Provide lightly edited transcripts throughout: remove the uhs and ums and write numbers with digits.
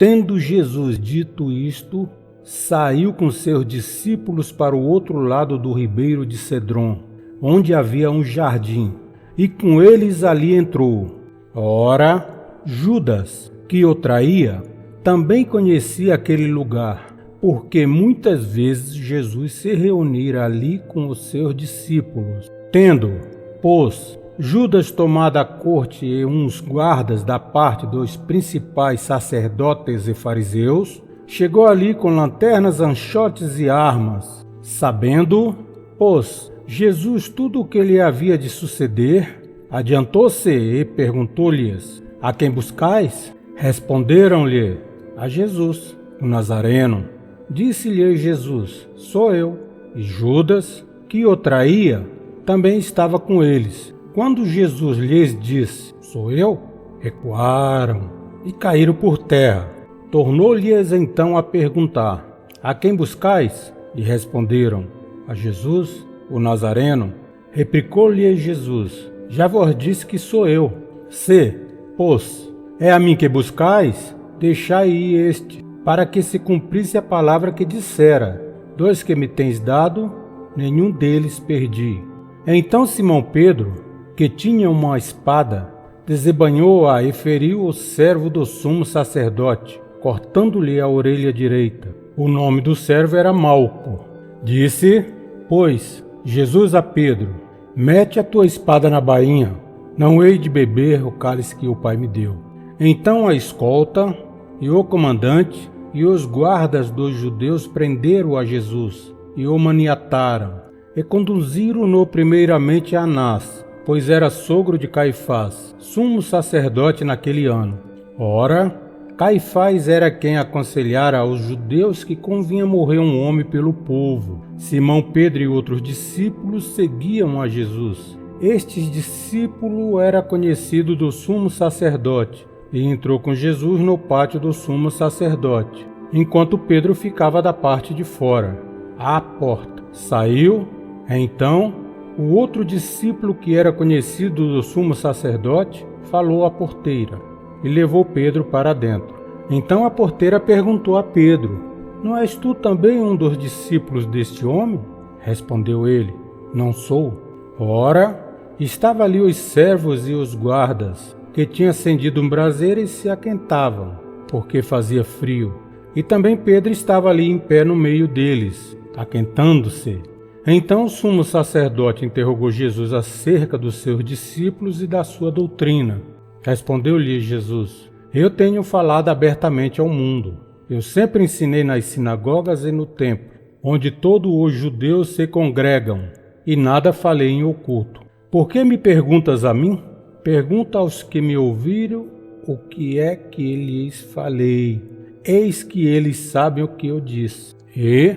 Tendo Jesus dito isto, saiu com seus discípulos para o outro lado do ribeiro de Cedron, onde havia um jardim, e com eles ali entrou. Ora, Judas, que o traía, também conhecia aquele lugar, porque muitas vezes Jesus se reunira ali com os seus discípulos. Tendo, pois, Judas tomado a corte e uns guardas da parte dos principais sacerdotes e fariseus, chegou ali com lanternas, anchotes e armas. Sabendo, pois, Jesus tudo o que lhe havia de suceder, adiantou-se e perguntou-lhes: A quem buscais? Responderam-lhe: A Jesus, o Nazareno. Disse-lhe Jesus: Sou eu. E Judas, que o traía, também estava com eles. Quando Jesus lhes disse: Sou eu, recuaram e caíram por terra. Tornou-lhes então a perguntar: A quem buscais? E responderam: A Jesus, o Nazareno. Replicou-lhe Jesus: Já vos disse que sou eu. Se, pois, é a mim que buscais, deixai ir este, para que se cumprisse a palavra que dissera: Dois que me tens dado, nenhum deles perdi. Então Simão Pedro, que tinha uma espada, desembainhou-a e feriu o servo do sumo sacerdote, cortando-lhe a orelha direita. O nome do servo era Malco. Disse, pois, Jesus a Pedro: Mete a tua espada na bainha, não hei de beber o cálice que o Pai me deu. Então a escolta e o comandante e os guardas dos judeus prenderam a Jesus e o maniataram, e conduziram-no primeiramente a Anás, pois era sogro de Caifás, sumo sacerdote naquele ano. Ora, Caifás era quem aconselhara aos judeus que convinha morrer um homem pelo povo. Simão Pedro e outros discípulos seguiam a Jesus. Este discípulo era conhecido do sumo sacerdote e entrou com Jesus no pátio do sumo sacerdote, enquanto Pedro ficava da parte de fora, à porta. Saiu, então, o outro discípulo que era conhecido do sumo sacerdote falou à porteira e levou Pedro para dentro. Então a porteira perguntou a Pedro: Não és tu também um dos discípulos deste homem? Respondeu ele: Não sou. Ora, estavam ali os servos e os guardas, que tinham acendido um braseiro e se aquentavam, porque fazia frio. E também Pedro estava ali em pé no meio deles, aquentando-se. Então o sumo sacerdote interrogou Jesus acerca dos seus discípulos e da sua doutrina. Respondeu-lhe Jesus: Eu tenho falado abertamente ao mundo. Eu sempre ensinei nas sinagogas e no templo, onde todos os judeus se congregam, e nada falei em oculto. Por que me perguntas a mim? Pergunta aos que me ouviram o que é que lhes falei. Eis que eles sabem o que eu disse. E,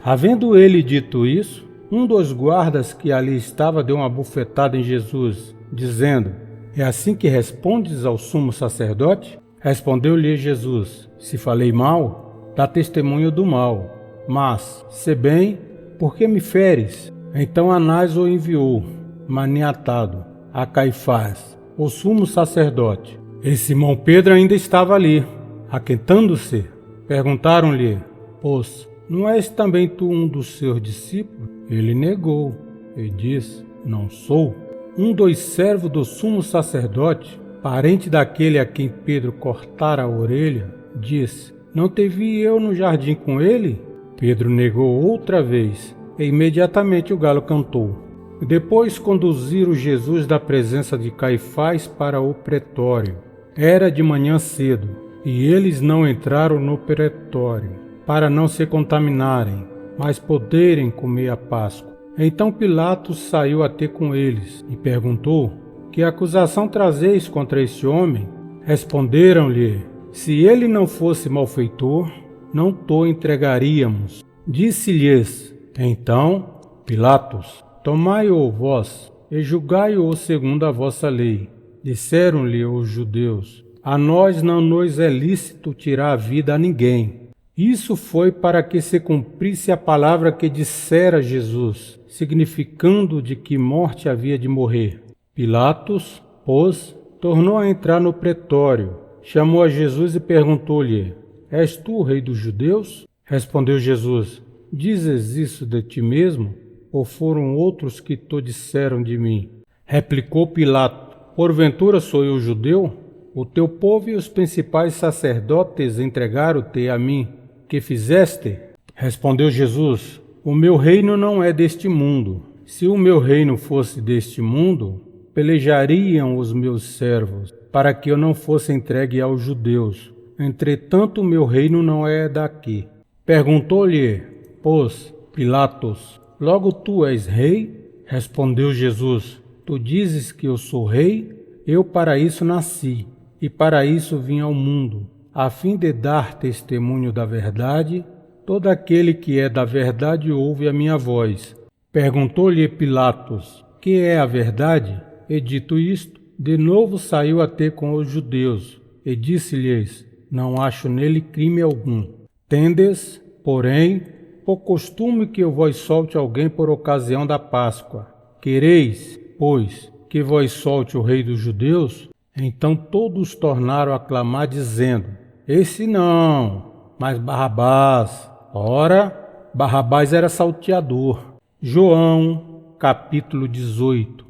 havendo ele dito isso, um dos guardas que ali estava deu uma bufetada em Jesus, dizendo: É assim que respondes ao sumo sacerdote? Respondeu-lhe Jesus: Se falei mal, dá testemunho do mal. Mas, se bem, por que me feres? Então Anás o enviou, maniatado, a Caifás, o sumo sacerdote. E Simão Pedro ainda estava ali, aquentando-se. Perguntaram-lhe: Pois, não és também tu um dos seus discípulos? Ele negou e disse: Não sou. Um dos servos do sumo sacerdote, parente daquele a quem Pedro cortara a orelha, disse: Não te vi eu no jardim com ele? Pedro negou outra vez, e imediatamente o galo cantou. Depois conduziram Jesus da presença de Caifás para o pretório. Era de manhã cedo, e eles não entraram no pretório, para não se contaminarem, mas poderem comer a Páscoa. Então Pilatos saiu a ter com eles e perguntou: Que acusação trazeis contra este homem? Responderam-lhe: Se ele não fosse malfeitor, não to entregaríamos. Disse-lhes então Pilatos: Tomai-o vós e julgai-o segundo a vossa lei. Disseram-lhe os judeus: A nós não nos é lícito tirar a vida a ninguém. Isso foi para que se cumprisse a palavra que dissera Jesus, significando de que morte havia de morrer. Pilatos, pois, tornou a entrar no pretório, chamou a Jesus e perguntou-lhe: És tu o rei dos judeus? Respondeu Jesus: Dizes isso de ti mesmo, ou foram outros que to disseram de mim? Replicou Pilato: Porventura sou eu judeu? O teu povo e os principais sacerdotes entregaram-te a mim. Que fizeste? Respondeu Jesus: O meu reino não é deste mundo. Se o meu reino fosse deste mundo, pelejariam os meus servos, para que eu não fosse entregue aos judeus. Entretanto, o meu reino não é daqui. Perguntou-lhe, pois, Pilatos: Logo tu és rei? Respondeu Jesus: Tu dizes que eu sou rei? Eu para isso nasci, e para isso vim ao mundo, a fim de dar testemunho da verdade. Todo aquele que é da verdade ouve a minha voz. Perguntou-lhe Pilatos: Que é a verdade? E dito isto, de novo saiu a ter com os judeus, e disse-lhes: Não acho nele crime algum. Tendes, porém, por costume que eu vos solte alguém por ocasião da Páscoa. Quereis, pois, que vos solte o rei dos judeus? Então todos tornaram a clamar, dizendo: Esse não, mas Barrabás. Ora, Barrabás era salteador. João, capítulo 18.